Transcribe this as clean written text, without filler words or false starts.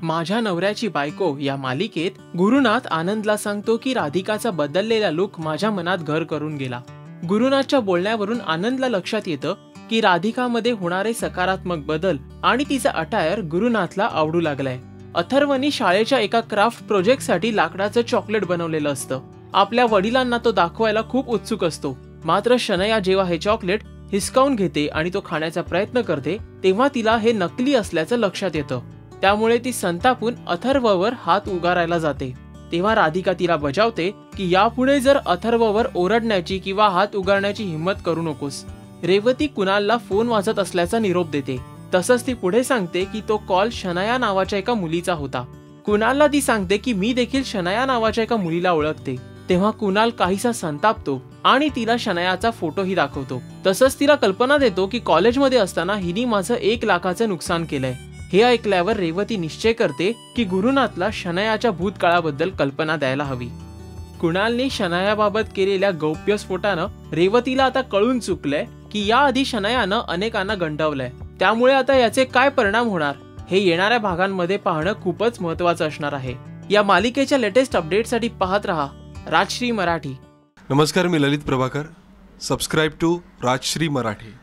माझ्या नवऱ्याची बायको या मालिकेत गुरुनाथ आनंदला सांगतो की राधिकाचा बदललेला लुक माझ्या मनात घर करून गेला। गुरुनाथच्या बोलण्यावरून आनंदला लक्षात येतं की राधिकामध्ये होणारे सकारात्मक बदल आणि तिचा अटायर गुरुनाथला आवडू लागलाय। अथर्वनी शाळेच्या एका क्राफ्ट प्रोजेक्टसाठी लाकडाचं चॉकलेट बनवलेलं असतं। आपल्या वडिलांना तो दाखवायला खूप उत्सुक असतो, मात्र शनया जेव्हा हे चॉकलेट हिसकावून घेते आणि तो खाण्याचा प्रयत्न करते तेव्हा तिला हे नकली असल्याचं लक्षात येतं। त्यामुळे ती संतापून अथर्ववर हात उगारायला जाते। तेव्हा राधिका तिला बजावते की यापुढे जर अथर्ववर ओरडण्याची किंवा हात उगारण्याची हिम्मत करू नकोस। रेवती कुणालला फोन वाजत असल्याचा निरोप देते। तसंच ती पुढे सांगते की तो कॉल शनया नावाच्या एका मुलीचा होता। कुणालला ती सांगते की मी देखील शनया नावाच्या एका मुलीला ओळखते। तेव्हा कुणाल काहीसा संतापतो आणि तिला शनयाचा फोटोही दाखवतो। तसंच तिला कल्पना देतो की कॉलेजमध्ये असताना हिने माझं 1 लाखाचं नुकसान केलंय। हे ऐकल्यावर रेवती निश्चय करते की गुरुनाथला शनयाच्या भूतकाळाबद्दल कल्पना द्यायला हवी। कुणालने शनयाबाबत केलेल्या गौप्यस्फोटानं रेवतीला आता कळून चुकलंय की याआधी शनयानं अनेकांना गंडवलंय। त्यामुळे आता याचे काय परिणाम होणार हे येणाऱ्या भागांमध्ये पाहणं खूपच महत्त्वाचं असणार आहे। या मालिकेच्या लेटेस्ट अपडेटसाठी पाहत रहा राजश्री मराठी। नमस्कार, मी ललित प्रभाकर। Subscribe to Rajshri Marathi.